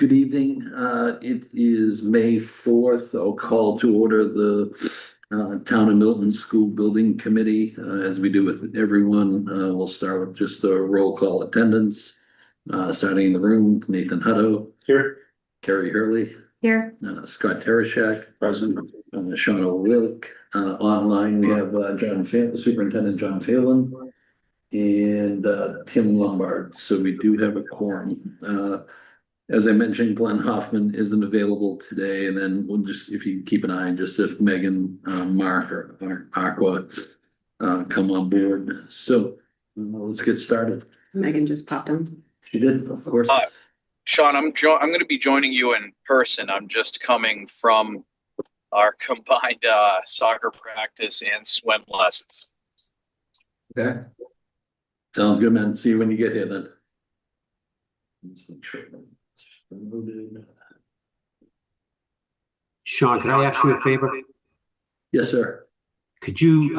Good evening. It is May 4th. I'll call to order the Town of Milton School Building Committee. As we do with everyone, we'll start with just a roll call attendance. Starting in the room, Nathan Hutto. Here. Carrie Hurley. Here. Scott Tereshak. Present. Sean O'Rourke. Online, we have Superintendent John Phelan and Tim Lombard. So we do have a quorum. As I mentioned, Glenn Hoffman isn't available today, and then we'll just, if you keep an eye, just if Megan, Mark, or Aqua come on board. So let's get started. Megan just popped on. She did, of course. Sean, I'm going to be joining you in person. I'm just coming from our combined soccer practice and swim lessons. Okay. Sounds good, man. See you when you get here then. Let's make sure. Sean, could I ask you a favor? Yes, sir. Could you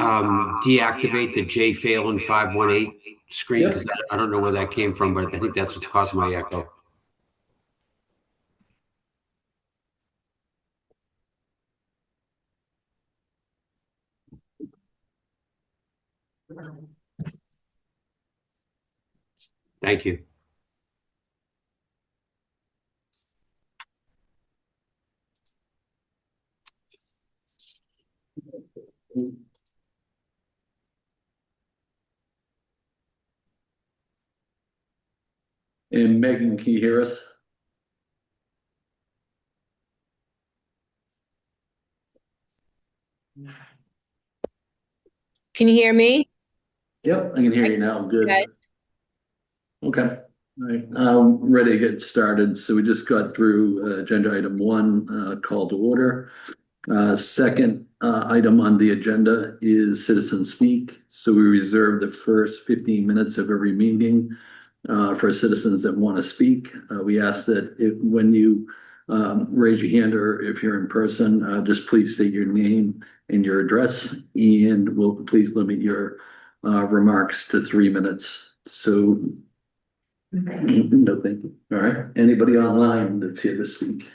deactivate the J Phelan 518 screen? Because I don't know where that came from, but I think that's what's causing my echo. Thank you. And Megan, can you hear us? Can you hear me? Yep, I can hear you now. Good. Guys. Okay. All right. Ready to get started. So we just got through agenda item 1, call to order. Second item on the agenda is citizen speak. So we reserve the first 15 minutes of every meeting for citizens that want to speak. We ask that when you raise your hand or if you're in person, just please state your name and your address, and we'll please limit your remarks to 3 minutes. So, no, thank you. All right. Anybody online that's here to speak?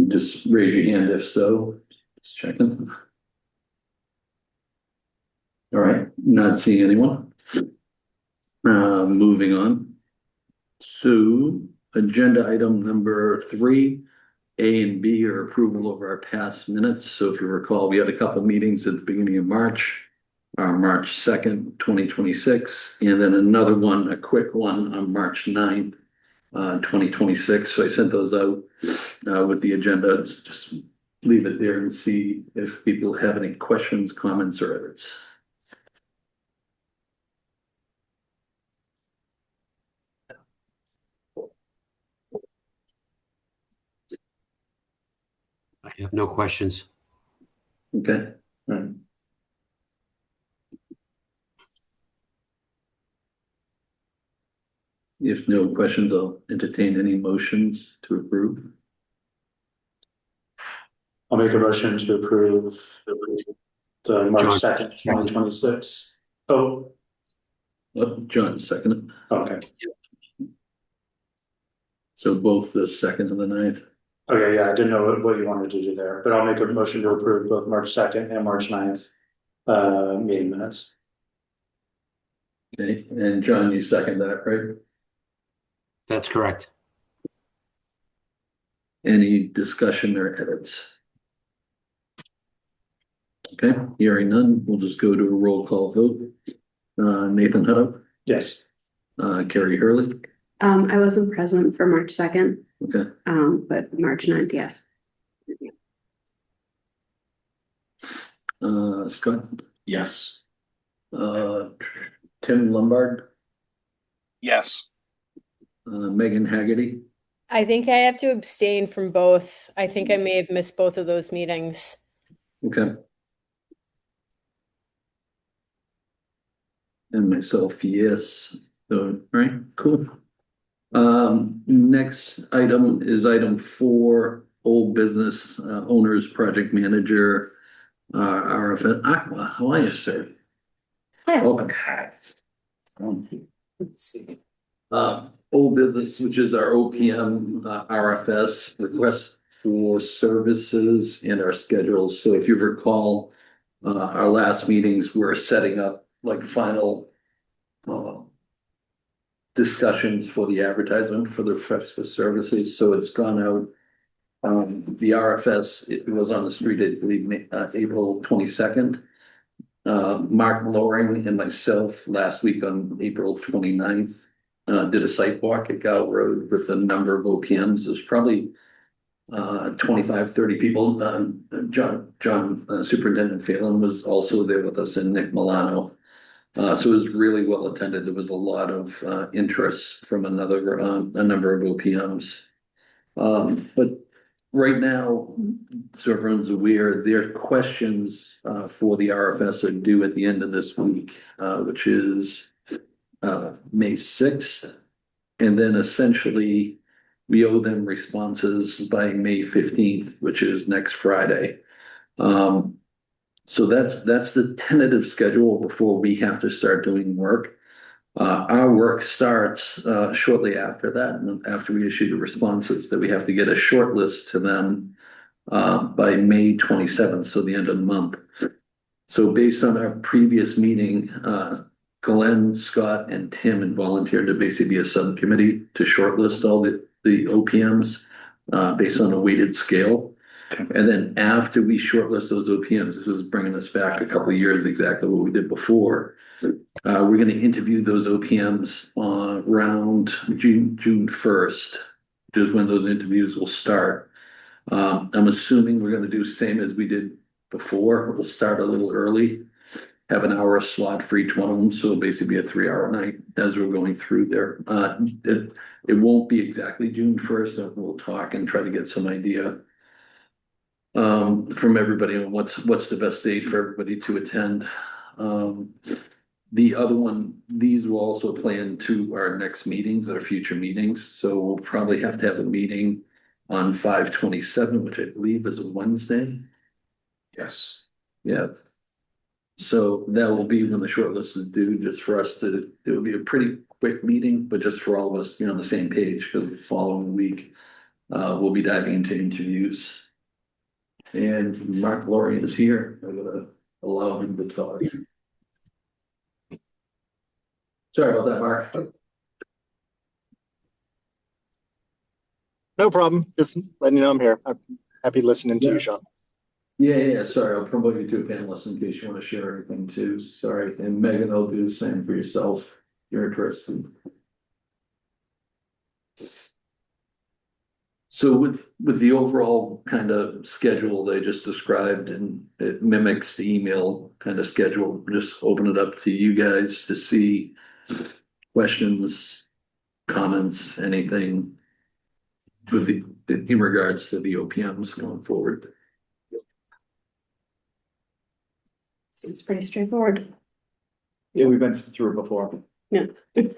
Just raise your hand if so. Just checking. All right, not seeing anyone. Moving on. So agenda item number 3, A and B are approval of our past minutes. So if you recall, we had a couple meetings at the beginning of March, March 2nd, 2026, and then another one, a quick one on March 9th, 2026. So I sent those out with the agenda. Just leave it there and see if people have any questions, comments, or edits. I have no questions. Okay. All right. If no questions, I'll entertain any motions to approve. I'll make a motion to approve the March John. 2nd, 2026. Oh, John seconded. okay. So both the 2nd and the 9th. Okay, yeah, I didn't know what you wanted to do there, but I'll make a motion to approve both March 2nd and March 9th meeting minutes. Okay, and John, you second that, right? That's correct. Any discussion or edits? Okay, hearing none, we'll just go to a roll call vote. Nathan Hutto. Yes. Carrie Hurley. I wasn't present for March 2nd. Okay. But March 9th, yes. Scott. Yes. Tim Lombard. Yes. Megan Haggerty. I think I have to abstain from both. I think I may have missed both of those meetings. Okay. And myself, yes. So, all right, cool. Next item is item 4, old business owners project manager. RFN Aqua. How are you, sir? Hi. Welcome. Let's see. Old business, which is our OPM, RFS request for services in our schedules. So if you recall, our last meetings were setting up like final discussions for the advertisement for the request for services. So it's gone out. The RFS, it was on the street, I believe, April 22nd. Mark Loring and myself last week on April 29th did a site walk at Gow Road with a number of OPMs. There's probably 25, 30 people. John Superintendent Phelan was also there with us, and Nick Milano. So it was really well attended. There was a lot of interest from a number of OPMs. But right now, so everyone's aware, their questions for the RFS are due at the end of this week, which is May 6th. And then essentially, we owe them responses by May 15th, which is next Friday. So that's the tentative schedule before we have to start doing work. Our work starts shortly after that, after we issue the responses, that we have to get a short list to them by May 27th, so the end of the month. So based on our previous meeting, Glenn, Scott, and Tim had volunteered to basically be a subcommittee to shortlist all the OPMs based on a weighted scale. And then after we shortlist those OPMs, this is bringing us back a couple of years, exactly what we did before. We're going to interview those OPMs around June 1st, which is when those interviews will start. I'm assuming we're going to do the same as we did before. We'll start a little early, have an hour slot for each one of them. So it'll basically be a 3-hour night as we're going through there. It won't be exactly June 1st. So we'll talk and try to get some idea from everybody on what's the best date for everybody to attend. The other one, these will also play into our next meetings, our future meetings. So we'll probably have to have a meeting on 5/27, which I believe is a Wednesday. Yes. Yeah. So that will be when the short list is due, just for us to, it will be a pretty quick meeting, but just for all of us to be on the same page, because the following week, we'll be diving into interviews. And Mark Loring is here. I'm gonna allow him to talk. Sorry about that, Mark. No problem. Just letting you know I'm here. I'm happy listening to you, Sean. Yeah, sorry, I'll promote you to a panelist in case you want to share anything too, sorry, and Megan, I'll do the same for yourself, if you're interested. So with the overall kind of schedule they just described, and it mimics the email kind of schedule, just open it up to you guys to see questions, comments, anything with in regards to the OPMs going forward. Seems pretty straightforward. Yeah, we've been through it before. Yeah. And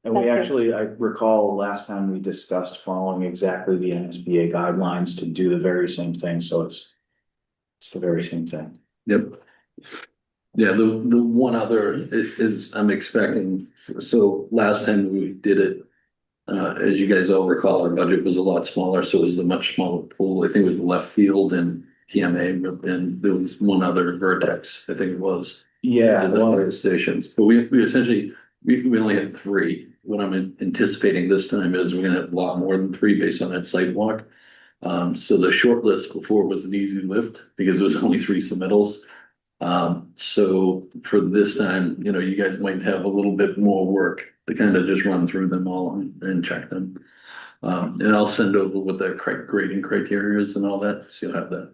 we Okay. actually, I recall last time we discussed following exactly the NSBA guidelines to do the very same thing, so it's the very same thing. Yep. Yeah, the one other is I'm expecting, so last time we did it, as you guys all recall, our budget was a lot smaller, so it was a much smaller pool. I think it was the left field and PMA, and there was one other Vertex, I think it was. Yeah, The fire stations, but we essentially, we only had 3. What I'm anticipating this time is we're gonna have a lot more than 3 based on that sidewalk. So the short list before was an easy lift because it was only 3 submittals. So for this time, you guys might have a little bit more work to kind of just run through them all and check them. And I'll send over what the grading criteria is and all that, so you'll have that.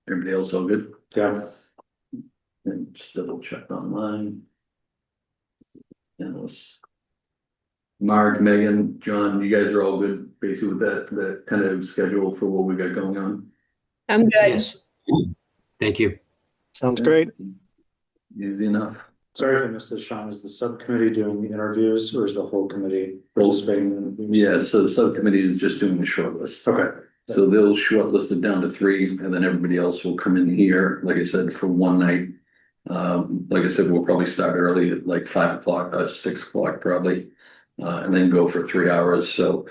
Everybody else all good? yeah. And just double check online. And it was Mark, Megan, John, you guys are all good basically with that kind of schedule for what we got going on. I'm good. Yes. Thank you. Sounds great. Easy enough. Sorry if I missed this, Sean. Is the subcommittee doing the interviews or is the whole committee participating in the interviews? Yeah, so the subcommittee is just doing the short list. Okay. So they'll shortlist it down to 3, and then everybody else will come in here, like I said, for one night. Like I said, we'll probably start early at like 5 o'clock, 6 o'clock probably, and then go for 3 hours. So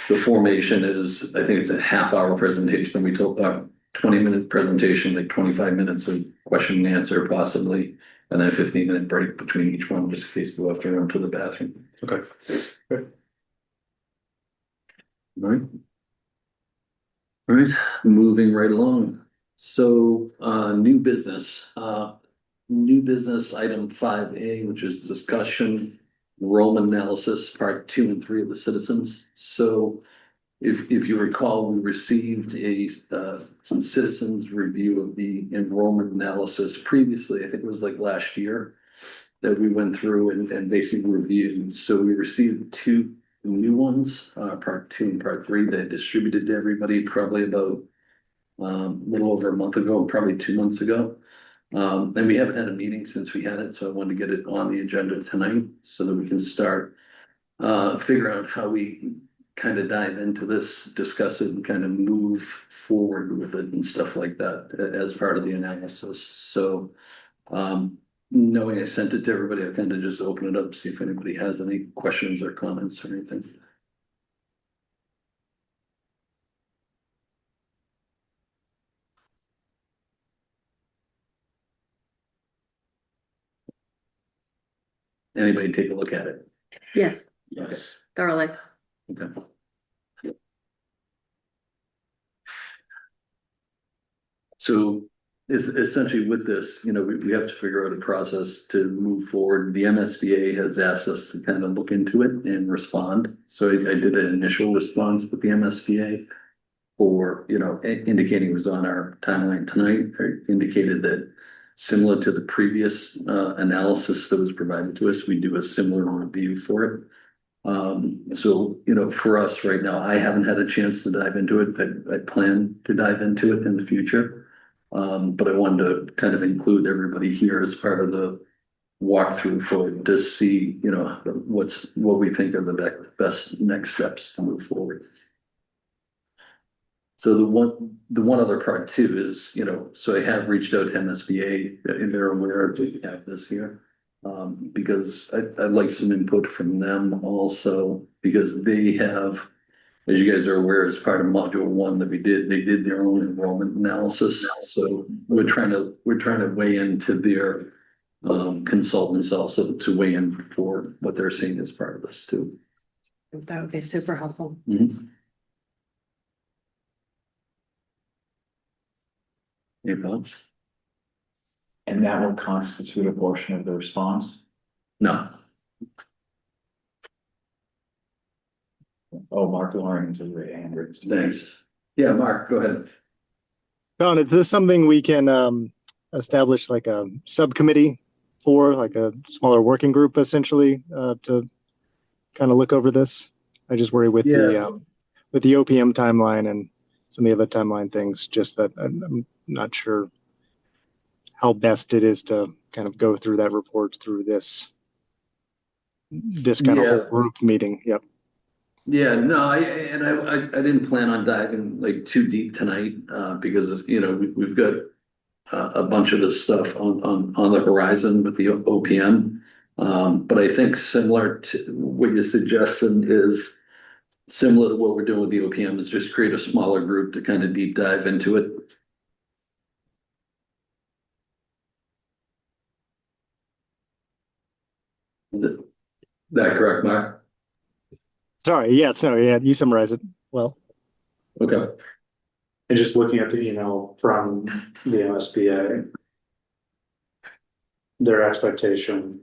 the formation is, I think it's a half-hour presentation. We told 20-minute presentation, like 25 minutes of question and answer possibly, and then a 15-minute break between each one, just in case we have to run to the bathroom. Okay. Good. All right. All right, moving right along. So, new business, item 5A, which is discussion, Roman analysis, part 2 and 3 of the citizens. So if you recall, we received some citizens review of the enrollment analysis previously. I think it was like last year that we went through and basically reviewed. So we received 2 new ones, part 2 and part 3, that distributed to everybody probably about a little over a month ago, probably 2 months ago. And we haven't had a meeting since we had it, so I wanted to get it on the agenda tonight so that we can start figure out how we kind of dive into this, discuss it, and kind of move forward with it and stuff like that as part of the analysis. So knowing I sent it to everybody, I kind of just open it up, see if anybody has any questions or comments or anything. Anybody take a look at it? Yes, Yes. thoroughly. Okay. So is essentially with this, we have to figure out a process to move forward. The MSBA has asked us to kind of look into it and respond. So I did an initial response with the MSBA for, indicating it was on our timeline tonight, or indicated that similar to the previous analysis that was provided to us, we do a similar review for it. So, for us right now, I haven't had a chance to dive into it, but I plan to dive into it in the future. But I wanted to kind of include everybody here as part of the walkthrough for to see, what we think are the best next steps to move forward. So the one other part too is, so I have reached out to MSBA and they're aware that we have this here. Because I'd like some input from them also, because they have, as you guys are aware, as part of module 1 that they did their own enrollment analysis. So we're trying to weigh into their consultants also to weigh in for what they're seeing as part of this too. That would be super helpful. Mm-hmm. Any thoughts? And that will constitute a portion of the response? No. Oh, Mark Loring to the hand raised. Thanks. Yeah, Mark, go ahead. Don, is this something we can establish like a subcommittee for, like a smaller working group essentially, to kind of look over this? I just worry with the OPM timeline and some of the other timeline things, just that I'm not sure how best it is to kind of go through that report through this kind of whole group meeting. Yep. Yeah, no, I didn't plan on diving like too deep tonight, because we've got a bunch of this stuff on the horizon with the OPM. But I think similar to what you're suggesting is similar to what we're doing with the OPM, is just create a smaller group to kind of deep dive into it. Is that correct, Mark? Sorry. Yeah. No. Yeah. You summarize it well. Okay. And just looking at the email from the MSBA, their expectation.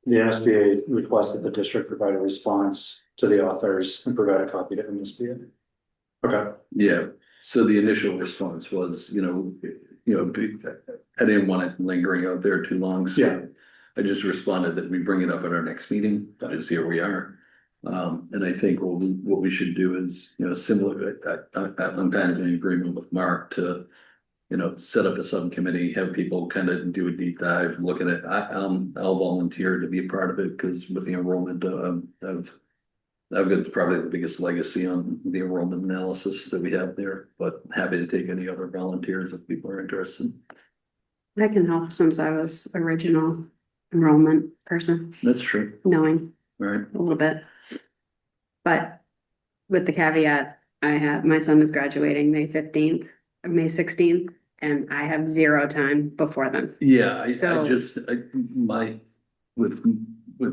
The MSBA requested the district provide a response to the authors and provide a copy to MSBA. Okay. Yeah. So the initial response was, I didn't want it lingering out there too long. So Yeah. I just responded that we bring it up at our next meeting, because here we are. And I think what we should do is, similar, I'm kind of in agreement with Mark to set up a subcommittee, have people kind of do a deep dive, look at it. I'll volunteer to be a part of it because with the enrollment, I've got probably the biggest legacy on the enrollment analysis that we have there, but happy to take any other volunteers if people are interested. I can help since I was original enrollment person, That's true. knowing All right. a little bit. But with the caveat, my son is graduating May 15th, May 16th, and I have zero time before then. Yeah, I So- just, with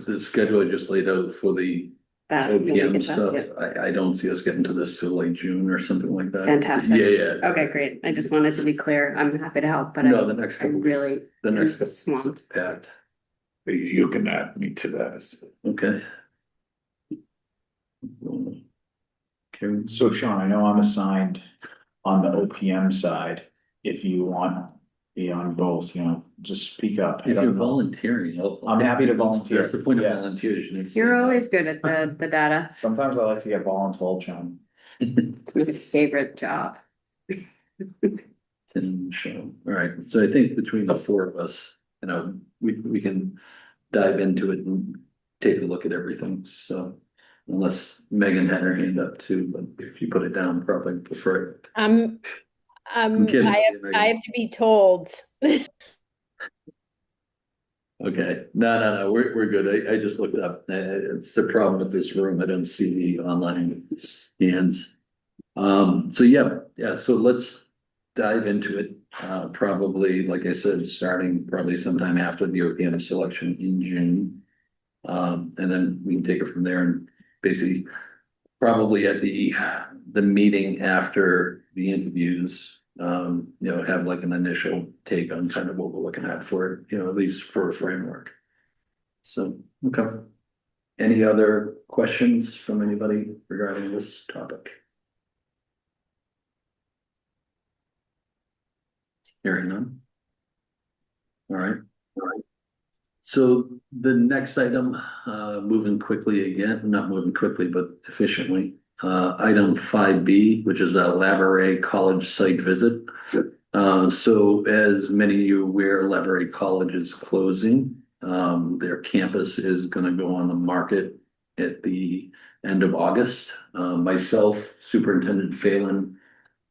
the schedule I just laid out for the That will make OPM it tough, stuff, I don't see us getting to this till like June or something like that. Fantastic. Yeah. Okay, great. I just wanted to be clear. I'm happy to help, but No, the next I couple. really The next am couple swamped. packed. You can add me to that. Okay. Okay. So Sean, I know I'm assigned on the OPM side. If you want to be on both, just speak up. I If you're don't know. volunteering, I'm happy to volunteer. That's the point of Yeah. volunteers. You need to say You're no. always good at the data. Sometimes I like to get voluntold, Sean. It's my favorite job. Tim, Sean. All right, so I think between the four of us, we can dive into it and take a look at everything, so. Unless Megan had her hand up too, but if you put it down, probably prefer it. I'm kidding. I have to be told. Okay, no, we're good. I just looked up. It's the problem with this room. I don't see the online hands. So yeah, so let's dive into it. Probably, like I said, starting probably sometime after the OPM selection in June. And then we can take it from there and basically probably at the meeting after the interviews, have like an initial take on kind of what we're looking at for, at least for a framework. So, okay. Any other questions from anybody regarding this topic? Hearing none. All right. So the next item, moving quickly again, not moving quickly, but efficiently. Item 5B, which is a Labouré College site visit. So as many of you are aware, Labouré College is closing. Their campus is going to go on the market at the end of August. Myself, Superintendent Phelan,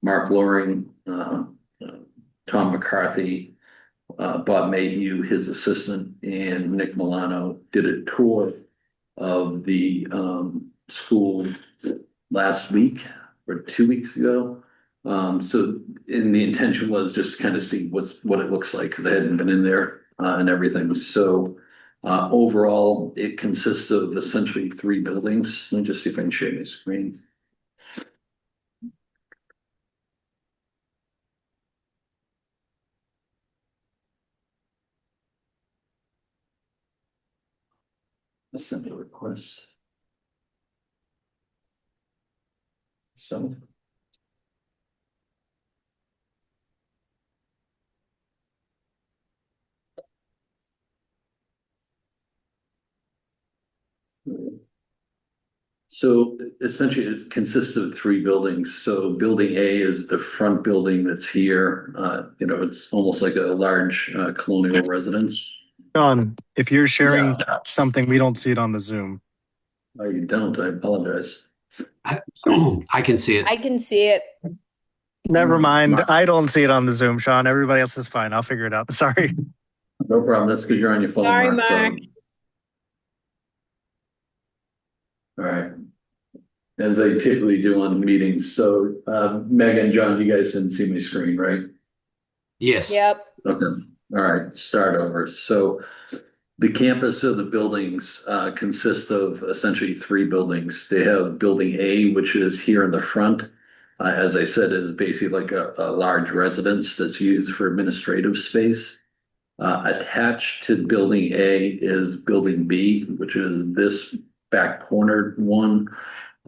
Mark Loring, Tom McCarthy, Bob Mayhew, his assistant, and Nick Milano did a tour of the school last week or 2 weeks ago. So the intention was just kind of see what it looks like because I hadn't been in there and everything. So overall, it consists of essentially 3 buildings. Let me just see if I can share my screen. Assembly request. So. So essentially it consists of 3 buildings. So building A is the front building that's here. It's almost like a large colonial residence. John, if you're sharing something, we don't see it on the Zoom. Oh, you don't, I apologize. I can see it. I can see it. Never mind. Mark. I don't see it on the Zoom, Sean. Everybody else is fine. I'll figure it out. Sorry. No problem, that's because you're on your phone. Sorry, Mark. All right. As I typically do on meetings, so Megan, John, you guys didn't see my screen, right? Yes. Yep. Okay, all right, start over. So the campus of the buildings consist of essentially 3 buildings. They have building A, which is here in the front. As I said, is basically like a large residence that's used for administrative space. Attached to building A is building B, which is this back cornered one.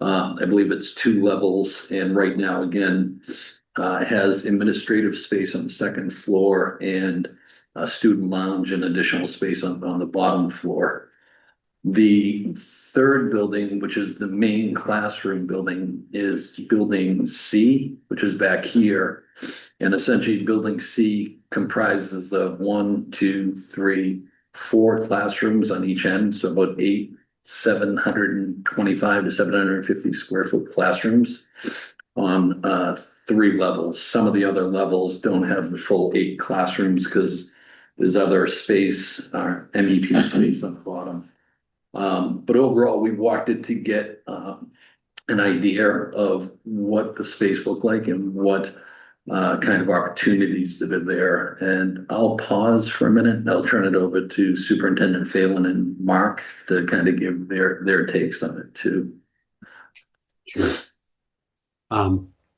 I believe it's 2 levels, and right now, again, it has administrative space on the 2nd floor and a student lounge and additional space on the bottom floor. The third building, which is the main classroom building, is building C, which is back here. And essentially building C comprises of 1, 2, 3, 4 classrooms on each end. So about 725 to 750 square foot classrooms on 3 levels. Some of the other levels don't have the full 8 classrooms because there's other space, MEP space on the bottom. But overall, we walked it to get an idea of what the space looked like and what kind of opportunities that are there. And I'll pause for a minute and I'll turn it over to Superintendent Phelan and Mark to kind of give their takes on it too. Sure.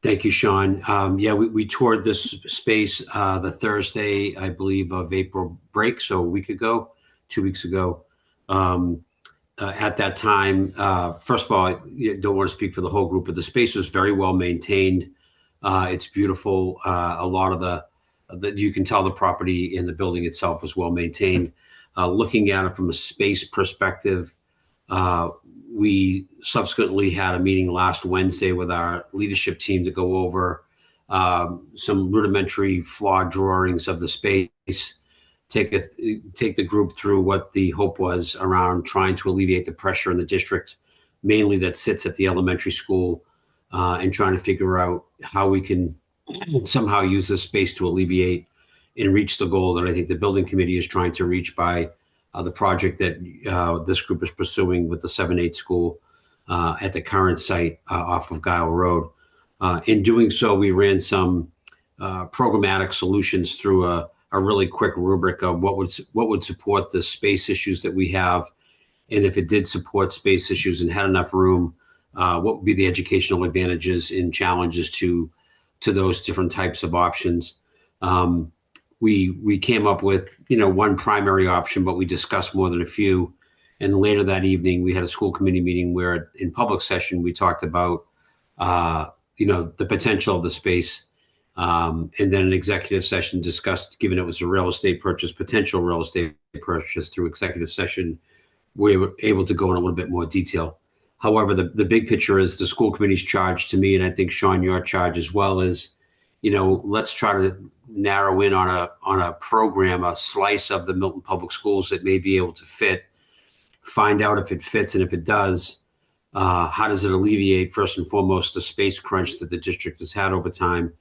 Thank you, Sean. Yeah, we toured this space the Thursday, I believe, of April break, so a week ago, 2 weeks ago. At that time, first of all, I don't want to speak for the whole group, but the space was very well maintained. It's beautiful. A lot of the you can tell the property in the building itself was well maintained. Looking at it from a space perspective, we subsequently had a meeting last Wednesday with our leadership team to go over some rudimentary flawed drawings of the space. Take the group through what the hope was around trying to alleviate the pressure in the district, mainly that sits at the elementary school, and trying to figure out how we can somehow use this space to alleviate and reach the goal that I think the building committee is trying to reach by the project that this group is pursuing with the 7-8 school at the current site off of Guile Road. In doing so, we ran some programmatic solutions through a really quick rubric of what would support the space issues that we have. And if it did support space issues and had enough room, what would be the educational advantages and challenges to those different types of options. We came up with, one primary option, but we discussed more than a few. And later that evening, we had a school committee meeting where in public session, we talked about, the potential of the space. And then an executive session discussed, given it was a real estate purchase, potential real estate purchase through executive session, we were able to go in a little bit more detail. However, the big picture is the school committee's charge to me, and I think, Sean, your charge as well is, let's try to narrow in on a program, a slice of the Milton Public Schools that may be able to fit, find out if it fits, and if it does, how does it alleviate, first and foremost, the space crunch that the district has had over time,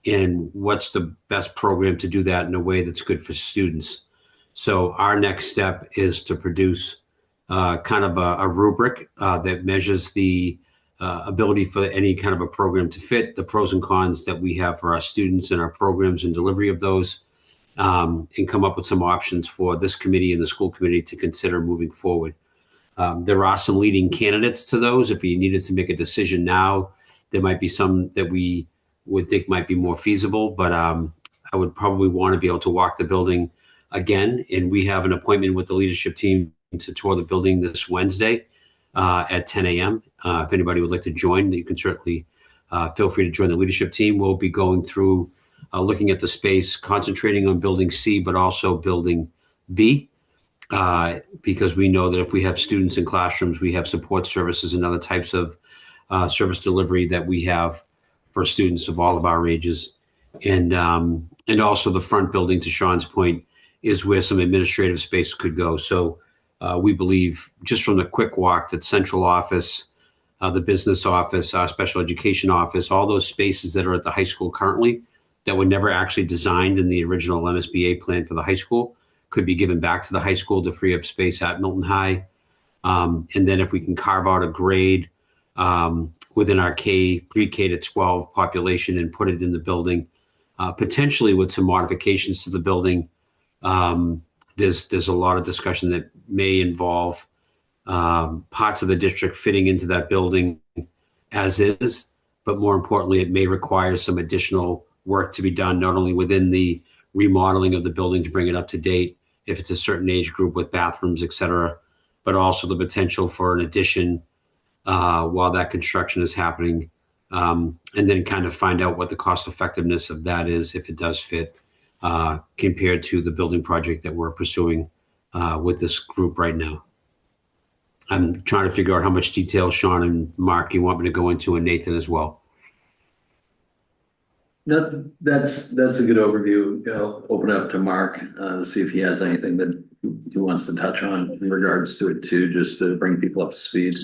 and what's the best program to do that in a way that's good for students. So our next step is to produce kind of a rubric that measures the ability for any kind of a program to fit, the pros and cons that we have for our students and our programs and delivery of those, and come up with some options for this committee and the school committee to consider moving forward. There are some leading candidates to those. If you needed to make a decision now, there might be some that we would think might be more feasible, but I would probably want to be able to walk the building again. And we have an appointment with the leadership team to tour the building this Wednesday at 10 a.m. If anybody would like to join, you can certainly feel free to join the leadership team. We'll be going through looking at the space, concentrating on building C, but also building B, because we know that if we have students in classrooms, we have support services and other types of service delivery that we have for students of all of our ages. And also the front building, to Sean's point, is where some administrative space could go. So we believe, just from the quick walk, that central office, the business office, our special education office, all those spaces that are at the high school currently that were never actually designed in the original MSBA plan for the high school could be given back to the high school to free up space at Milton High. And then if we can carve out a grade within our pre-K to 12 population and put it in the building, potentially with some modifications to the building. There's a lot of discussion that may involve parts of the district fitting into that building as is, but more importantly, it may require some additional work to be done, not only within the remodeling of the building to bring it up to date, if it's a certain age group with bathrooms, et cetera, but also the potential for an addition while that construction is happening, and then kind of find out what the cost effectiveness of that is if it does fit compared to the building project that we're pursuing with this group right now. I'm trying to figure out how much detail Sean and Mark you want me to go into, and Nathan as well. No, that's a good overview. I'll open up to Mark, to see if he has anything that he wants to touch on in regards to it too, just to bring people up to speed.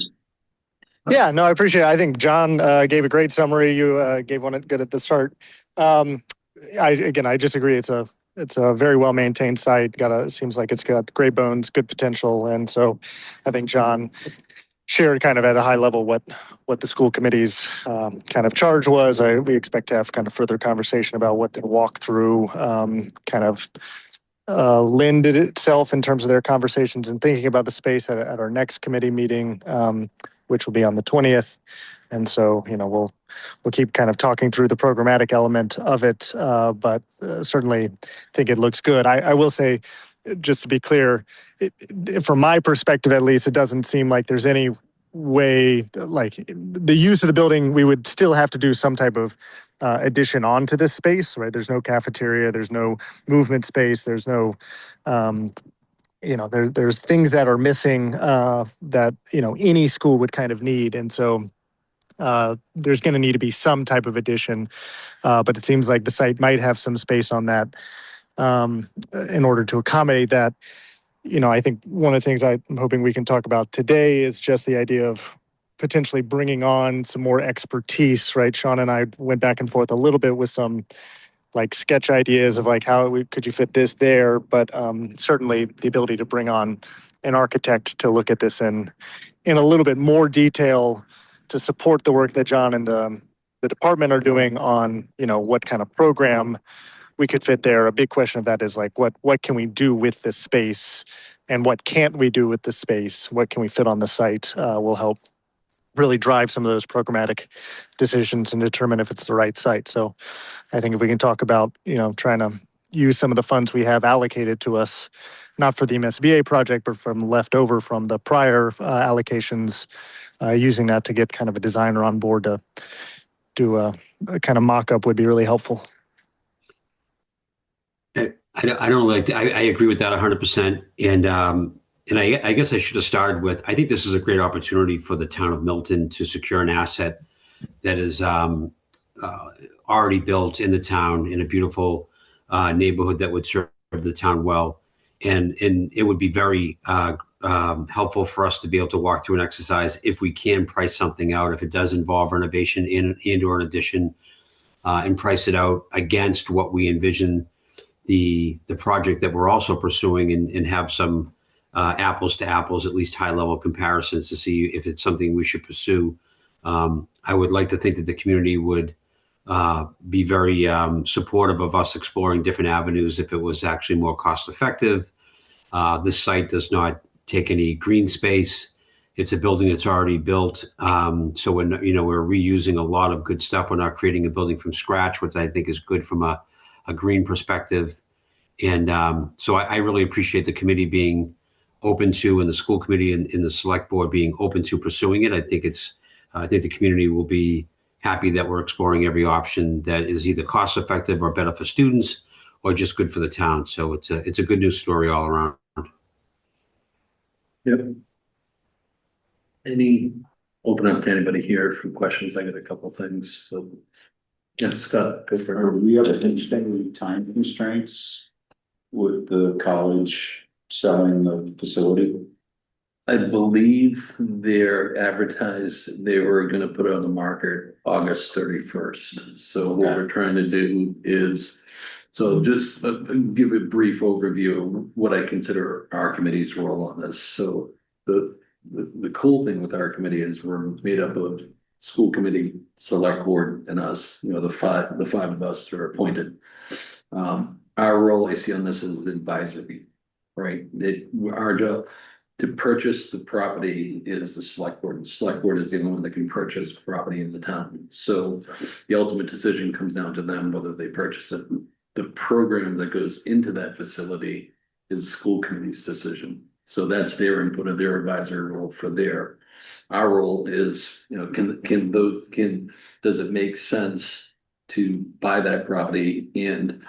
Yeah, no, I appreciate it. I think John gave a great summary. You gave one good at the start. I just agree. It's a very well maintained site. Seems like it's got great bones, good potential, and so I think John shared kind of at a high level what the school committee's kind of charge was. We expect to have kind of further conversation about what the walkthrough kind of lended itself in terms of their conversations and thinking about the space at our next committee meeting, which will be on the 20th. And so, we'll keep kind of talking through the programmatic element of it, but certainly think it looks good. I will say, just to be clear, from my perspective at least, it doesn't seem like there's any way, like the use of the building, we would still have to do some type of addition onto this space, right? There's no cafeteria, there's no movement space, there's no, there's things that are missing that, any school would kind of need. And so there's going to need to be some type of addition, but it seems like the site might have some space on that in order to accommodate that. I think one of the things I'm hoping we can talk about today is just the idea of potentially bringing on some more expertise, right? Sean and I went back and forth a little bit with some like sketch ideas of like could you fit this there, but certainly the ability to bring on an architect to look at this in a little bit more detail to support the work that John and the department are doing on, what kind of program we could fit there. A big question of that is like, what can we do with this space and what can't we do with this space? What can we fit on the site will help really drive some of those programmatic decisions and determine if it's the right site. So I think if we can talk about, trying to use some of the funds we have allocated to us, not for the MSBA project, but from leftover from the prior allocations, using that to get kind of a designer on board to do a kind of mock-up would be really helpful. I don't like. I agree with that 100%. And I guess I should have started with. I think this is a great opportunity for the town of Milton to secure an asset that is already built in the town in a beautiful neighborhood that would serve the town well, and it would be very helpful for us to be able to walk through an exercise if we can price something out, if it does involve renovation and or an addition, and price it out against what we envision the project that we're also pursuing, and have some apples to apples, at least high level comparisons to see if it's something we should pursue. I would like to think that the community would be very supportive of us exploring different avenues if it was actually more cost effective. This site does not take any green space. It's a building that's already built. So we're reusing a lot of good stuff. We're not creating a building from scratch, which I think is good from a green perspective. And so I really appreciate the committee being open to, and the school committee and the select board being open to pursuing it. I think the community will be happy that we're exploring every option that is either cost effective or better for students or just good for the town. So it's a good news story all around. Yep. Open up to anybody here for questions? I got a couple things. So, yeah, Scott, go for it. Are we understanding time constraints with the college selling the facility? I believe they're advertised, they were gonna put it on the market August 31st. So what we're trying to do is, so just give a brief overview of what I consider our committee's role on this. So the cool thing with our committee is we're made up of school committee, select board, and us, the five of us who are appointed. Our role I see on this is advisory, right? Our job to purchase the property is the select board. The select board is the only one that can purchase property in the town. So the ultimate decision comes down to them whether they purchase it. The program that goes into that facility is the school committee's decision. So that's their input of their advisory role for there. Our role is, does it make sense to buy that property and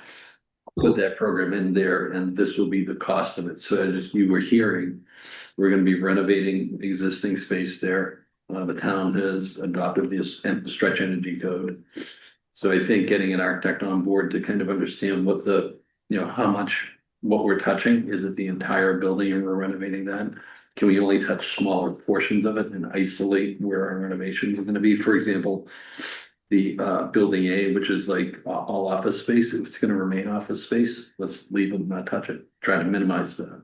put that program in there, and this will be the cost of it. So as you were hearing, we're gonna be renovating existing space there. The town has adopted this stretch energy code. So I think getting an architect on board to kind of understand what the, how much, what we're touching, is it the entire building and we're renovating that? Can we only touch smaller portions of it and isolate where our renovations are gonna be? For example, the building A, which is like all office space, if it's gonna remain office space, let's leave it, not touch it, try to minimize that.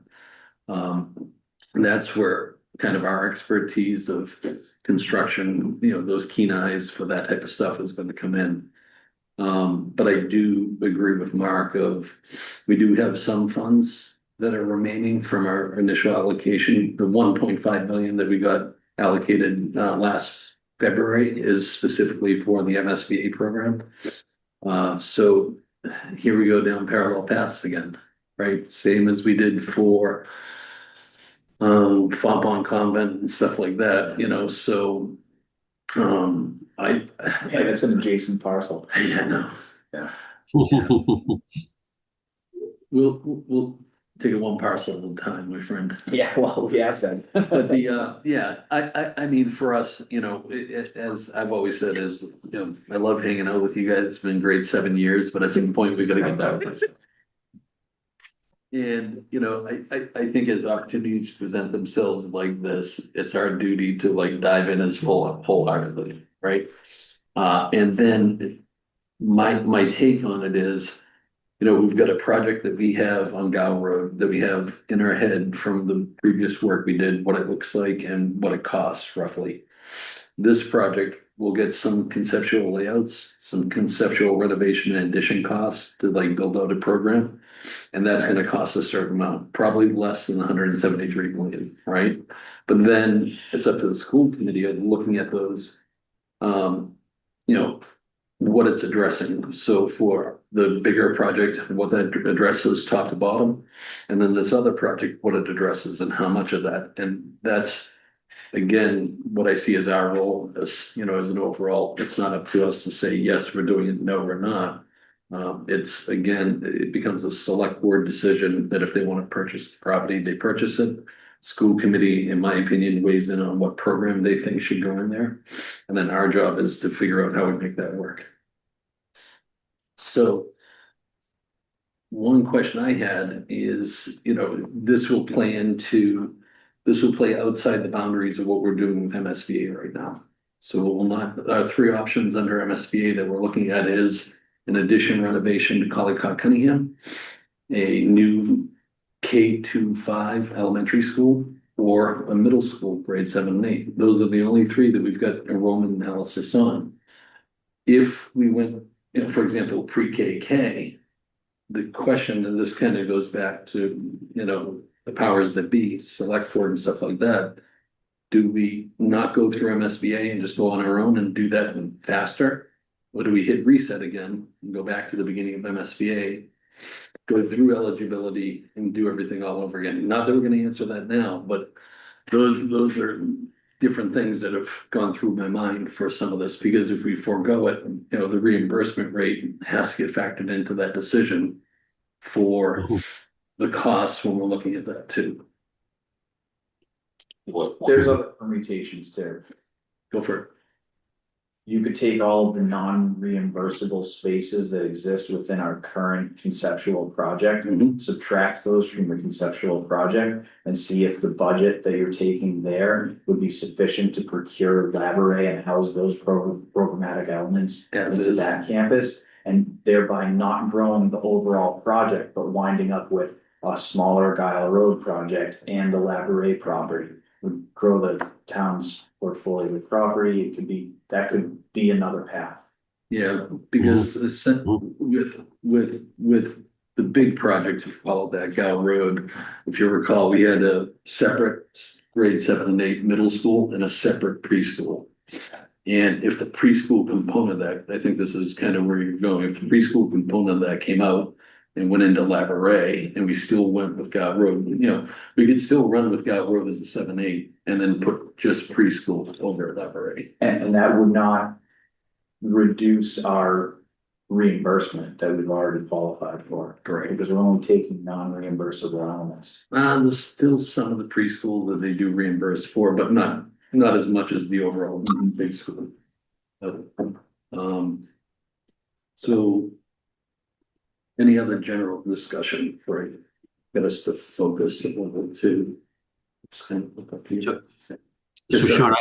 And that's where kind of our expertise of construction, those keen eyes for that type of stuff is gonna come in. But I do agree with Mark we do have some funds that are remaining from our initial allocation. The 1.5 million that we got allocated last February is specifically for the MSBA program. So here we go down parallel paths again, right? Same as we did for Fontbonne Convent and stuff like that, so yeah, it's an adjacent parcel. no. Yeah. We'll take it one parcel at a time, my friend. Yeah, well, we asked that. But I mean, for us, as I've always said, I love hanging out with you guys. It's been great 7 years, but at some point we gotta get back. And, I think as opportunities present themselves like this, it's our duty to like dive in as wholeheartedly, right? And then my take on it is, we've got a project that we have on Gow Road that we have in our head from the previous work we did, what it looks like and what it costs roughly. This project will get some conceptual layouts, some conceptual renovation and addition costs to like build out a program. And that's gonna cost a certain amount, probably less than 173 million, right? But then it's up to the school committee of looking at those, what it's addressing. So for the bigger project, what that addresses top to bottom, and then this other project, what it addresses and how much of that. And that's, again, what I see as our role as, as an overall, it's not up to us to say, yes, we're doing it, no, we're not. It's, again, it becomes a select board decision that if they want to purchase the property, they purchase it. School committee, in my opinion, weighs in on what program they think should go in there. And then our job is to figure out how we make that work. So one question I had is, this will play outside the boundaries of what we're doing with MSBA right now. So we'll not, our three options under MSBA that we're looking at is an addition renovation to Collycott Cunningham, a new K-5 elementary school, or a middle school, grade 7 and 8. Those are the only three that we've got enrollment analysis on. If we went, for example, pre-KK, the question, and this kind of goes back to, the powers that be, select board and stuff like that. Do we not go through MSBA and just go on our own and do that faster? Or do we hit reset again and go back to the beginning of MSBA, go through eligibility and do everything all over again? Not that we're going to answer that now, but those are different things that have gone through my mind for some of this, because if we forego it, the reimbursement rate has to get factored into that decision for the costs when we're looking at that too. There's other permutations too. Go for it. You could take all of the non-reimbursable spaces that exist within our current conceptual project, subtract those from the conceptual project, and see if the budget that you're taking there would be sufficient to procure library and house those programmatic elements into that campus, and thereby not growing the overall project, but winding up with a smaller Guile Road project and the library property. Would grow the town's portfolio with property. It could be, that could be another path. Yeah, because with the big project, if you call it that, Gow Road, if you recall, we had a separate grade 7 and 8 middle school and a separate preschool. And if the preschool component of that, I think this is kind of where you're going, if the preschool component of that came out and went into Labouré, and we still went with Gow Road, we could still run with Gow Road as a 7-8 and then put just preschool over at Labouré. And that would not reduce our reimbursement that we've already qualified for. Correct. Because we're only taking non-reimbursable elements. There's still some of the preschool that they do reimburse for, but not as much as the overall big school. So any other general discussion for you? Get us to focus a little too. So Sean,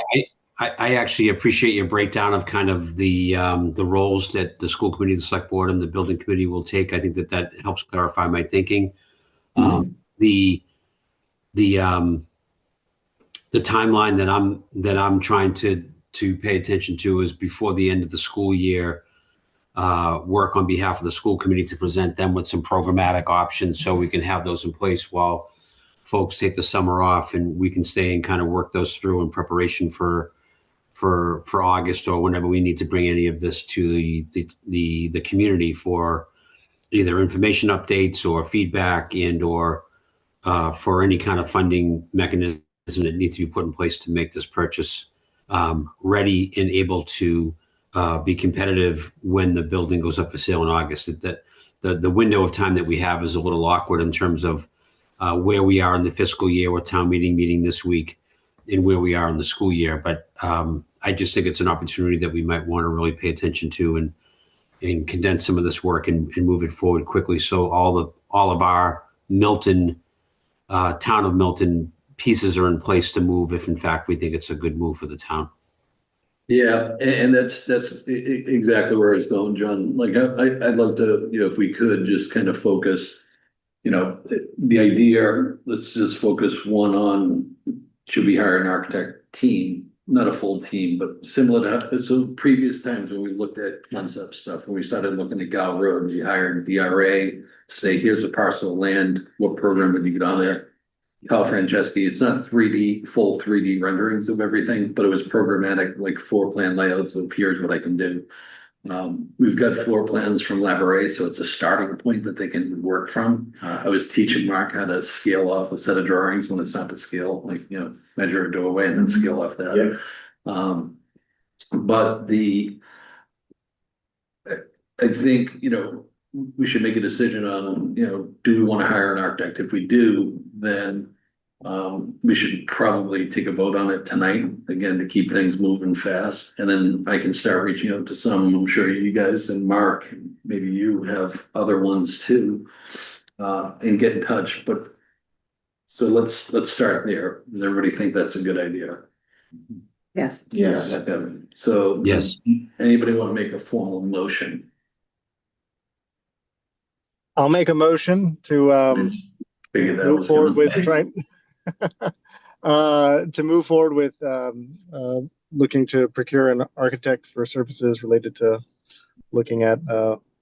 I actually appreciate your breakdown of kind of the roles that the school committee, the select board, and the building committee will take. I think that helps clarify my thinking. The timeline that I'm trying to pay attention to is before the end of the school year. Work on behalf of the school committee to present them with some programmatic options so we can have those in place while folks take the summer off, and we can stay and kind of work those through in preparation for August or whenever we need to bring any of this to the community for either information updates or feedback and or for any kind of funding mechanism that needs to be put in place to make this purchase ready and able to be competitive when the building goes up for sale in August. That the window of time that we have is a little awkward in terms of where we are in the fiscal year with town meeting this week and where we are in the school year. But I just think it's an opportunity that we might want to really pay attention to and condense some of this work and move it forward quickly. So all of our Milton, town of Milton pieces are in place to move if in fact we think it's a good move for the town. Yeah, and that's exactly where it's going, John. Like I'd love to, if we could just kind of focus, the idea, let's just focus one on, should we hire an architect team, not a full team, but similar to, so previous times when we looked at concept stuff, when we started looking at Gal Road, you hired a DRA to say, here's a parcel of land, what program would you get on there? Kyle Franceschi, it's not full 3D renderings of everything, but it was programmatic, like floor plan layouts of here's what I can do. We've got floor plans from Laboret, so it's a starting point that they can work from. I was teaching Mark how to scale off a set of drawings when it's not to scale, like, measure a doorway and then scale off that. Yeah. But I think, we should make a decision on, do we want to hire an architect? If we do, then we should probably take a vote on it tonight, again, to keep things moving fast. And then I can start reaching out to some, I'm sure you guys and Mark, maybe you have other ones too, and get in touch. But so let's start there. Does everybody think that's a good idea? Yes. Yes. So Yes. Anybody want to make a formal motion? I'll make a motion to Figured that move was forward coming. with trying to move forward with looking to procure an architect for services related to looking at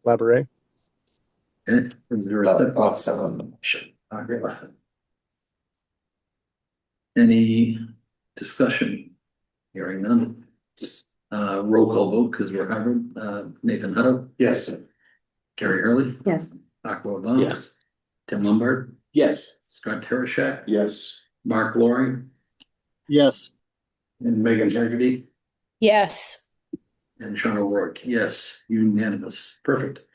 Laboret. Okay. Is there a second? Any discussion? Hearing none. Roll call vote because we're hybrid. Nathan Hutto, Yes. Gary Hurley, Yes. Aqua Bob, Tim Lombard, Yes. Scott Tereshak, Yes. Mark Loring, Yes. and Megan Haggerty, Yes. and Sean O'Rourke. Yes, unanimous. Perfect.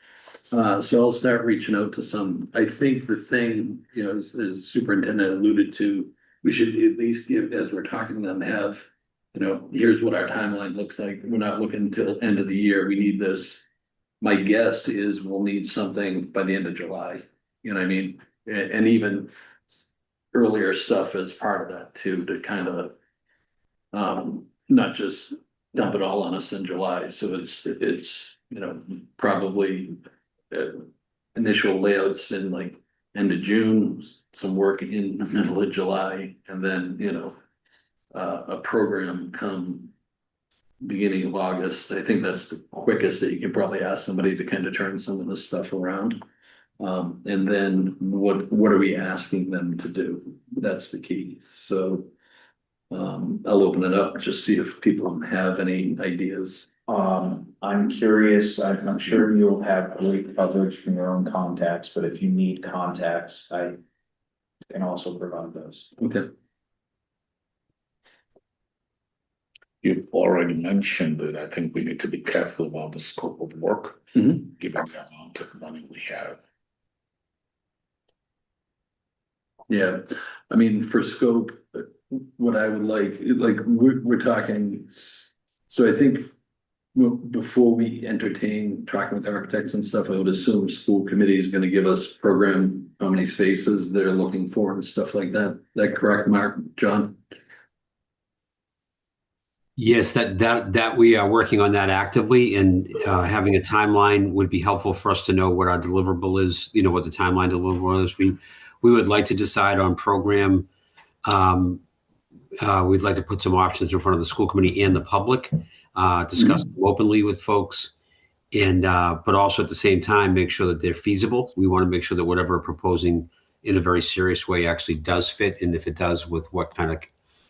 So I'll start reaching out to some. I think the thing, as superintendent alluded to, we should at least give, as we're talking to them, have, here's what our timeline looks like. We're not looking until end of the year. We need this. My guess is we'll need something by the end of July. You know what I mean? And even earlier stuff as part of that too, to kind of not just dump it all on us in July. So it's probably initial layouts in like end of June, some work in the middle of July, and then a program come beginning of August. I think that's the quickest that you can probably ask somebody to kind of turn some of this stuff around. And then what are we asking them to do? That's the key. So I'll open it up, just see if people have any ideas. I'm curious, I'm sure you'll have great coverage from your own contacts, but if you need contacts, I can also provide those. Okay. you've already mentioned that I think we need to be careful about the scope of work, Mhm. given the amount of money we have. Yeah, I mean, for scope, what I would like, we're talking, so I think before we entertain talking with architects and stuff, I would assume school committee is gonna give us program, how many spaces they're looking for and stuff like that. That correct, Mark, John? Yes, that we are working on that actively, and having a timeline would be helpful for us to know what our deliverable is, what the timeline deliverable is. We would like to decide on program. We'd like to put some options in front of the school committee and the public, discuss them openly with folks, and but also at the same time make sure that they're feasible. We want to make sure that whatever we're proposing in a very serious way actually does fit, and if it does, with what kind of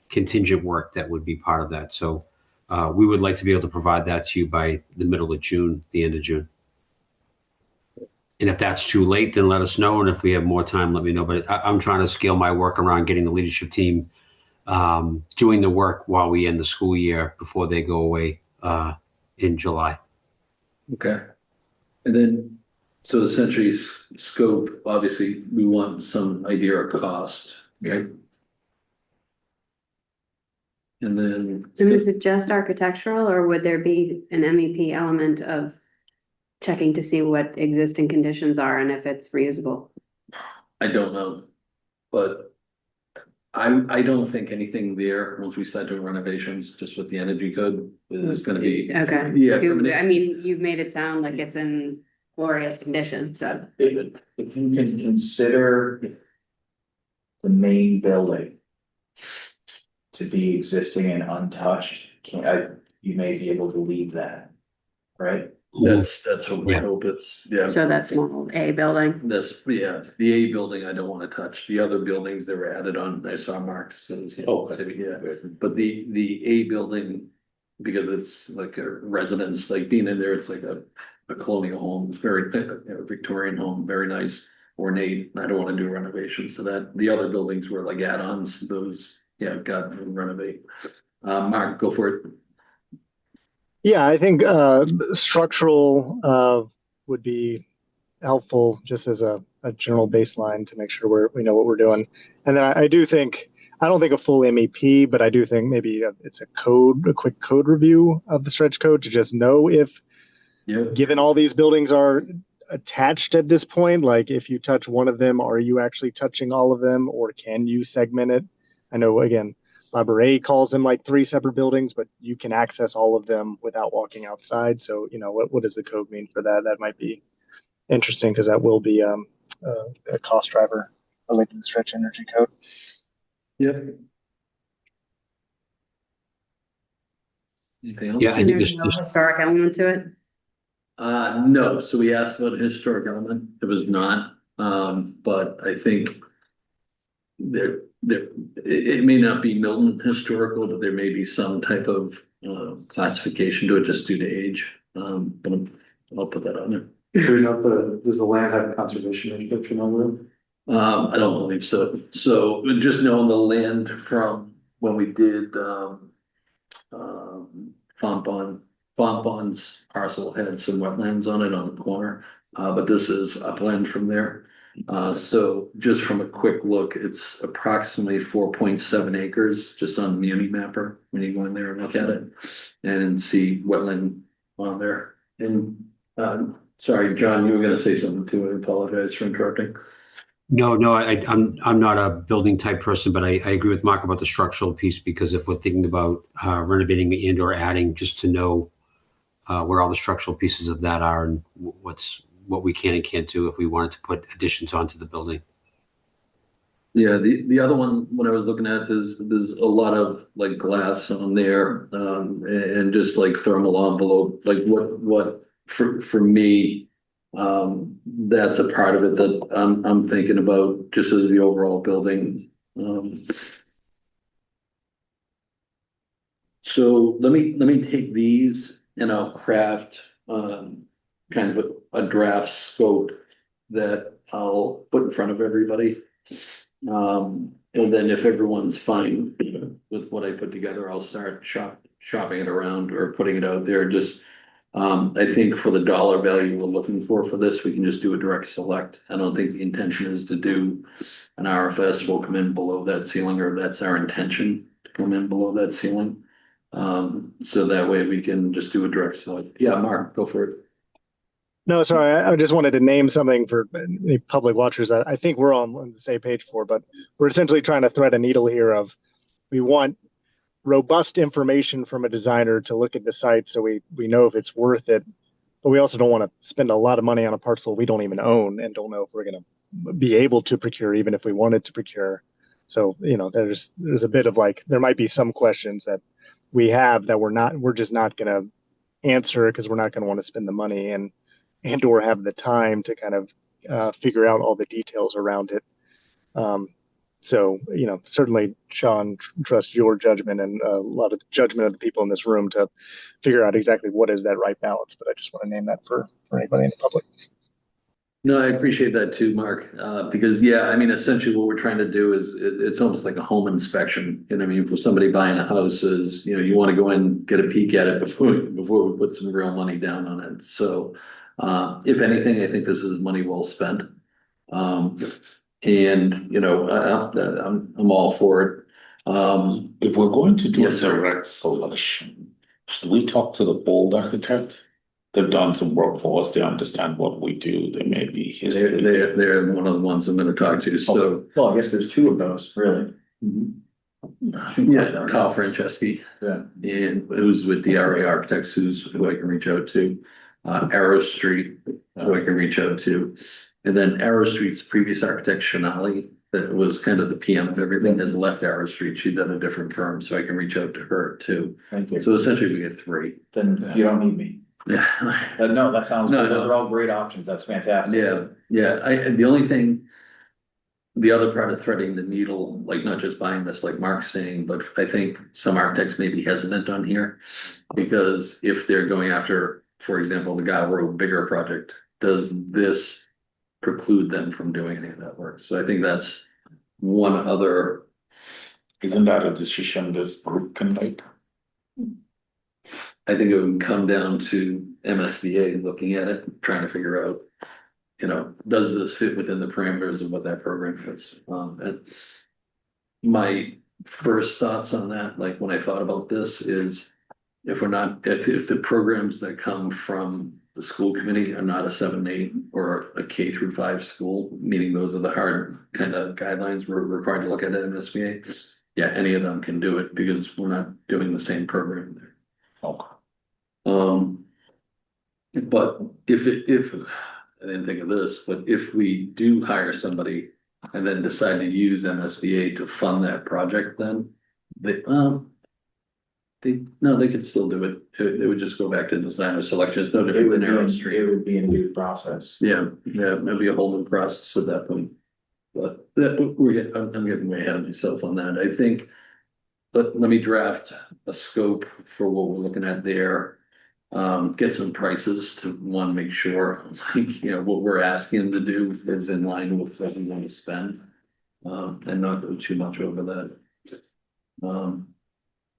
contingent work that would be part of that. So we would like to be able to provide that to you by the middle of June, the end of June. And if that's too late, then let us know. And if we have more time, let me know. But I'm trying to scale my work around getting the leadership team doing the work while we end the school year before they go away in July. Okay. And then, so essentially scope, obviously, we want some idea of cost, okay? And then. And is it just architectural, or would there be an MEP element of checking to see what existing conditions are and if it's reusable? I don't know, but I don't think anything there, once we start doing renovations, just with the energy code, is gonna be. Okay. Yeah. I mean, you've made it sound like it's in glorious condition, so. If you can consider the main building to be existing and untouched, you may be able to leave that, right? That's what we Yeah. hope it's, yeah. So that's small A building. Yeah, the A building I don't wanna touch, the other buildings that were added on, I saw Mark's. Oh. Yeah, but the A building, because it's like a residence, like being in there, it's like a colonial home, it's very, Victorian home, very nice, ornate, I don't wanna do renovations to that, the other buildings were like add-ons, those, yeah, got to renovate. Mark, go for it. Yeah, I think structural would be helpful just as a general baseline to make sure we know what we're doing. And then I do think, I don't think a full MEP, but I do think maybe it's a quick code review of the stretch code to just know if, given all these buildings are attached at this point, like if you touch one of them, are you actually touching all of them, or can you segment it? I know, again, Library calls them like 3 separate buildings, but you can access all of them without walking outside. So, what does the code mean for that? That might be interesting, because that will be a cost driver related to the stretch energy code. Yep. Anything else? Yeah, I And think there's no historic element to it? No, so we asked about a historic element, it was not, but I think it may not be Milton historical, but there may be some type of classification to it just due to age. But I'll put that on there. Does the land have conservation restriction over it? I don't believe so. So just knowing the land from when we did Fontbonn's parcel had some wetlands on it on the corner, but this is upland from there. So just from a quick look, it's approximately 4.7 acres just on Muni Mapper when you go in there and look at it and see wetland on there. And sorry, John, you were gonna say something too. I apologize for interrupting. No, I'm not a building type person, but I agree with Mark about the structural piece, because if we're thinking about renovating and or adding, just to know where all the structural pieces of that are and what we can and can't do if we wanted to put additions onto the building. Yeah, the other one, when I was looking at, there's a lot of like glass on there, and just like thermal envelope, like what for me, that's a part of it that I'm thinking about just as the overall building. So let me take these and I'll craft kind of a draft scope that I'll put in front of everybody. And then if everyone's fine with what I put together, I'll start shopping it around or putting it out there, just, I think for the dollar value we're looking for this, we can just do a direct select. I don't think the intention is to do an RFS. We'll come in below that ceiling, or that's our intention, to come in below that ceiling. So that way we can just do a direct select. Yeah, Mark, go for it. No, sorry, I just wanted to name something for any public watchers that I think we're all on the same page for, but we're essentially trying to thread a needle here of we want robust information from a designer to look at the site so we know if it's worth it, but we also don't want to spend a lot of money on a parcel we don't even own and don't know if we're going to be able to procure, even if we wanted to procure. So, there's a bit of like, there might be some questions that we have that we're just not going to answer because we're not going to want to spend the money and or have the time to kind of figure out all the details around it. So, certainly, Sean, trust your judgment and a lot of judgment of the people in this room to figure out exactly what is that right balance. But I just want to name that for anybody in the public. No, I appreciate that too, Mark, because yeah, I mean, essentially what we're trying to do is it's almost like a home inspection. You know what I mean? For somebody buying a house is, you want to go in, get a peek at it before we put some real money down on it. So, if anything, I think this is money well spent. I'm all for it. If we're going to do a Yes, sir. direct selection, should we talk to the bold architect? They've done some work for us. They understand what we do. They may be history. They're one of the ones I'm gonna talk to, so. Well, I guess there's two of those, really. Yeah, Kyle Franceschi. Yeah. And who's with DRA Architects, who I can reach out to. Arrow Street, who I can reach out to. And then Arrow Street's previous architect, Shanali, that was kind of the PM of everything, has left Arrow Street. She's at a different firm, so I can reach out to her too. Thank you. So essentially we get three. Then you don't need me. Yeah. No, that sounds No, good. no. Those are all great options. That's fantastic. Yeah. The only thing, the other part of threading the needle, like not just buying this, like Mark's saying, but I think some architects may be hesitant on here. Because if they're going after, for example, the Guile Road bigger project, does this preclude them from doing any of that work? So I think that's one other. Isn't that a decision this group can make? I think it would come down to MSBA looking at it, trying to figure out, does this fit within the parameters of what that program fits? And my first thoughts on that, like when I thought about this, is if the programs that come from the school committee are not a 7-8 or a K-5 school, meaning those are the hard kind of guidelines we're required to look at MSBA. Yeah, any of them can do it because we're not doing the same program there. Okay. But if I didn't think of this, but if we do hire somebody and then decide to use MSBA to fund that project, then they could still do it. They would just go back to designer selection. It's no different than Arrow Street. It would be a new process. Yeah, it'd be a whole new process at that point. But I'm getting way ahead of myself on that. I think, let me draft a scope for what we're looking at there. Get some prices to make sure, what we're asking to do is in line with what we want to spend. And not go too much over that.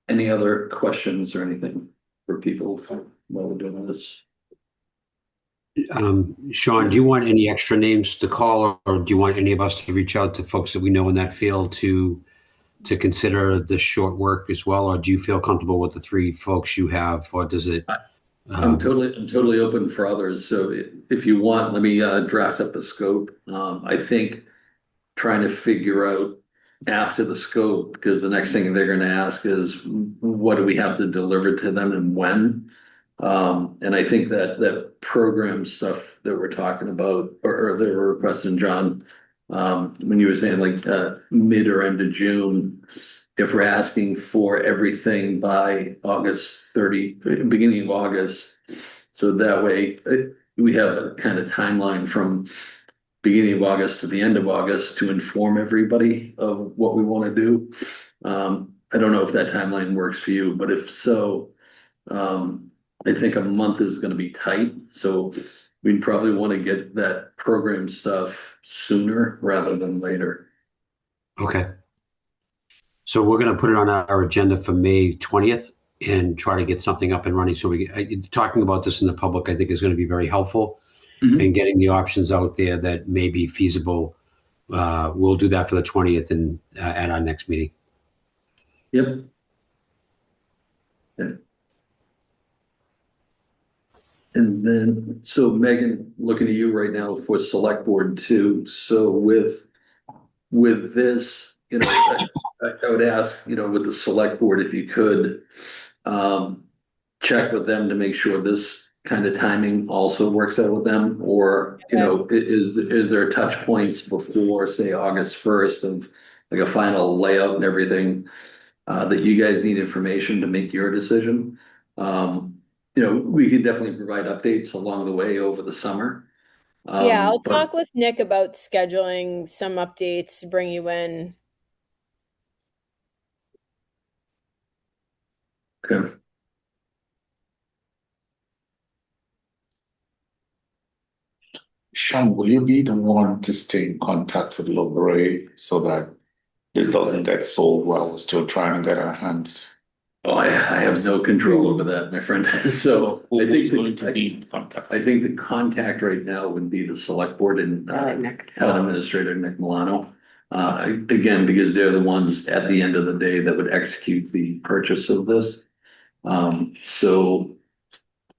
Any other questions or anything for people while we're doing this? Sean, do you want any extra names to call, or do you want any of us to reach out to folks that we know in that field to consider the short work as well? Or do you feel comfortable with the three folks you have, or does it? I'm totally open for others. So if you want, let me draft up the scope. I think trying to figure out after the scope, because the next thing they're going to ask is what do we have to deliver to them and when? And I think that program stuff that we're talking about, or they were requesting, John, when you were saying like mid or end of June, if we're asking for everything by August 30, beginning of August, so that way we have a kind of timeline from beginning of August to the end of August to inform everybody of what we want to do. I don't know if that timeline works for you, but if so, I think a month is going to be tight. So we'd probably want to get that program stuff sooner rather than later. Okay. So we're going to put it on our agenda for May 20th. and try to get something up and running. So talking about this in the public, I think is going to be very helpful, and getting the options out there that may be feasible. We'll do that for the 20th and at our next meeting. Yep. Yeah. And then, so Megan, looking at you right now for select board too. So with this, I would ask, with the select board, if you could check with them to make sure this kind of timing also works out with them, or, is there touch points before, say, August 1st of like a final layout and everything, that you guys need information to make your decision? We can definitely provide updates along the way over the summer. Yeah, I'll But talk with Nick about scheduling some updates to bring you in. okay. Sean, will you be the one to stay in contact with Lobray so that this doesn't get sold while we're still trying to get our hands? Oh, I have no control over that, my friend. So I think going to be in contact. I think the contact right now would be the select board and Nick. town administrator Nick Milano. Again, because they're the ones at the end of the day that would execute the purchase of this. So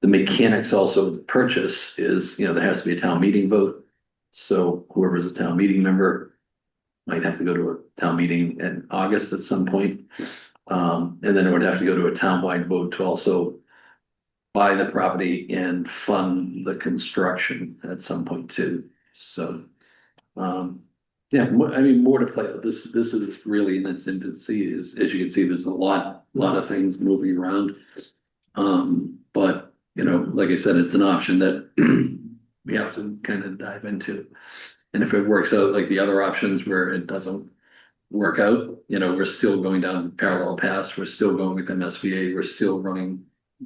the mechanics also of the purchase is, there has to be a town meeting vote. So whoever's a town meeting member might have to go to a town meeting in August at some point. And then it would have to go to a townwide vote to also buy the property and fund the construction at some point too. So, yeah, more to play out. This is really in its infancy. As you can see, there's a lot of things moving around. But like I said, it's an option that we have to kind of dive into. And if it works out like the other options where it doesn't work out, we're still going down parallel paths. We're still going with MSBA. We're still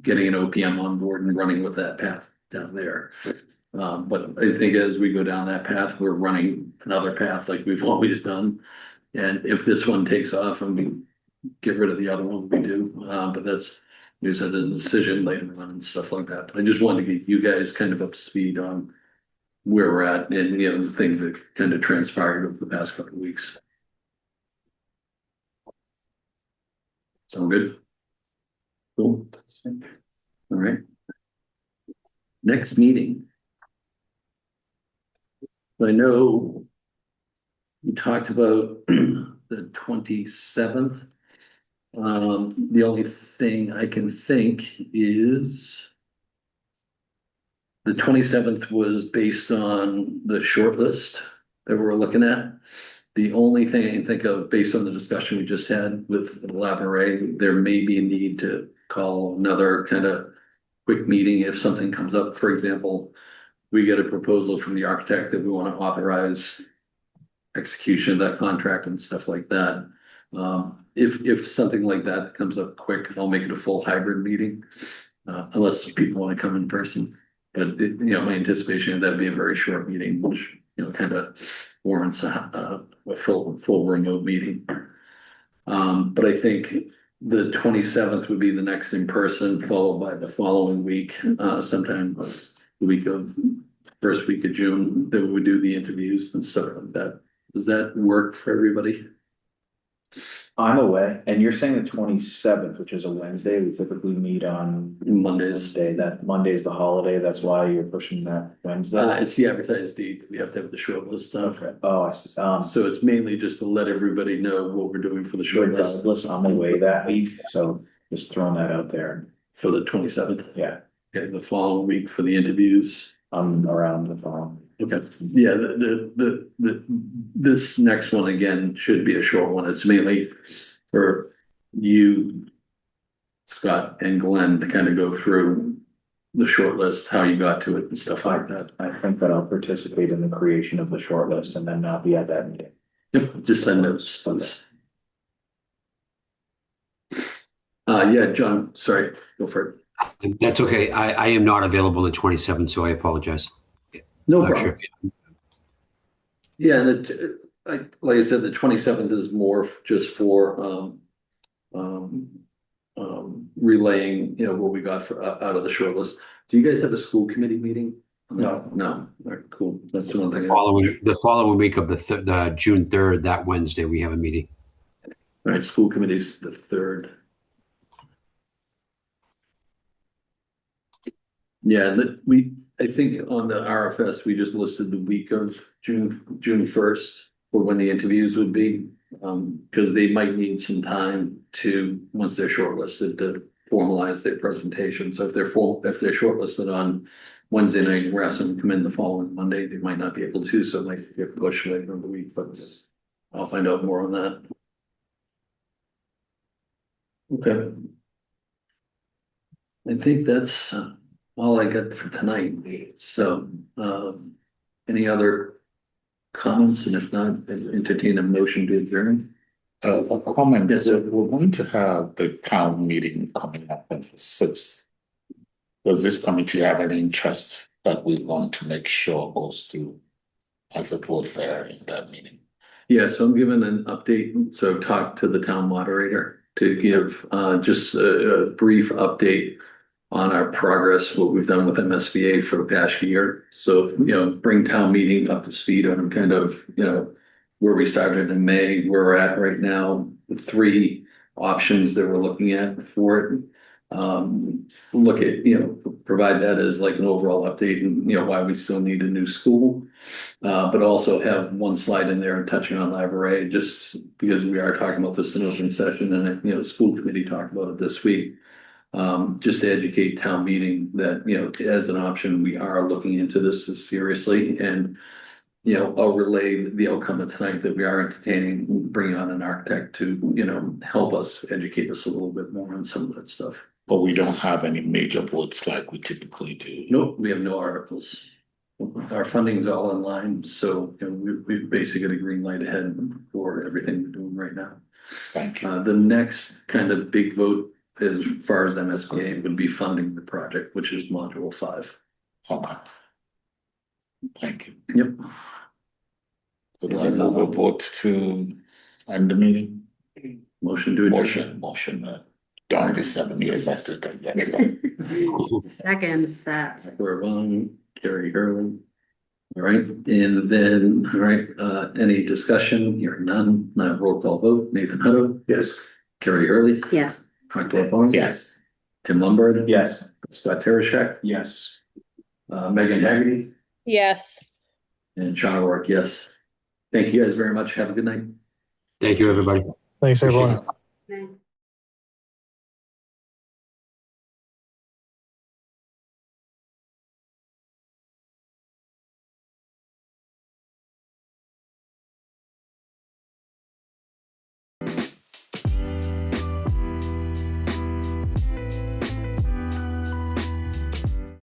getting an OPM on board and running with that path down there. But I think as we go down that path, we're running another path like we've always done. And if this one takes off and we get rid of the other one, we do. But that's, a decision later on and stuff like that. But I just wanted to get you guys kind of up to speed on where we're at and, the things that kind of transpired over the past couple of weeks. Sound good? Cool. All right. Next meeting. I know we talked about the 27th. The only thing I can think is the 27th was based on the short list that we're looking at. The only thing I can think of based on the discussion we just had with Laboret, there may be a need to call another kind of quick meeting if something comes up. For example, we get a proposal from the architect that we want to authorize execution of that contract and stuff like that. If something like that comes up quick, I'll make it a full hybrid meeting, unless people want to come in person. But my anticipation is that'd be a very short meeting, which kind of warrants a full remote meeting. But I think the 27th would be the next in person, followed by the following week, sometime the first week of June, that we would do the interviews and stuff like that. Does that work for everybody? I'm away, and you're saying the 27th, which is a Wednesday. We typically meet on Mondays. Wednesday. That Monday is the holiday. That's why you're pushing that Wednesday. It's the advertised date. We have to have the short list up. Okay. Oh, I see. So it's mainly just to let everybody know what we're doing for the short list Regardless, I'm away that week, so just throwing that out there. for the 27th. Yeah, Okay, the following week for the interviews. I'm around the phone. Okay, yeah, this next one again should be a short one. It's mainly for you, Scott and Glenn, to kind of go through the short list, how you got to it and stuff like that. I think that I'll participate in the creation of the short list and then not be at that meeting. Yep, just send notes, please. Yeah, John, sorry, go for it. That's okay. I am not available the 27th, so I apologize. No Not problem. sure Yeah, like I said, the 27th is more just for relaying, what we got out of the short list. Do you guys have a school committee meeting? No. No, all right, cool, that's the one thing. The following week of the June 3rd, that Wednesday, we have a meeting. All right, school committee's the 3rd. Yeah, I think on the RFS, we just listed the week of June 1st for when the interviews would be. Because they might need some time to, once they're shortlisted, to formalize their presentation. So if they're shortlisted on Wednesday night and we're asking them to come in the following Monday, they might not be able to, so it might get pushed later in the week, but I'll find out more on that. Okay. I think that's all I got for tonight. So, any other comments? And if not, entertain a motion to adjourn. A comment. Yes, sir. We're going to have the town meeting coming up on the 6th. Does this committee have any interest that we want to make sure goes through as a vote there in that meeting? Yeah, so I'm giving an update. So I've talked to the town moderator to give just a brief update on our progress, what we've done with MSBA for the past year. So, bring town meeting up to speed on kind of, where we started in May, where we're at right now, the 3 options that we're looking at for it. Look at, provide that as like an overall update and, why we still need a new school. But also have one slide in there touching on library, just because we are talking about this in open session and, school committee talked about it this week. Just to educate town meeting that, as an option, we are looking into this seriously and, I'll relay the outcome of tonight that we are entertaining, bringing on an architect to, help us educate us a little bit more on some of that stuff. But we don't have any major votes like we typically do. Nope, we have no articles. Our funding's all in line, so we basically got a green light ahead for everything we're doing right now. Thank you. The next kind of big vote as far as MSBA would be funding the project, which is module 5. Okay. Thank you. Yep. Would I move a vote to end the meeting? Motion to adjourn. Motion. Down to 7 years, I still don't get it. Second that. For Vaughn, Carrie Hurley. All right, and then, all right, any discussion? Hearing none, roll call vote. Nathan Hutto. Yes. Carrie Hurley. Yes. Octo Vaughn. Yes. Tim Lombard. Yes. Scott Tereshek. Yes. Megan Haggerty. Yes. And Sean O'Rourke, yes. Thank you guys very much. Have a good night. Thank you, everybody. Thanks, everyone. Okay.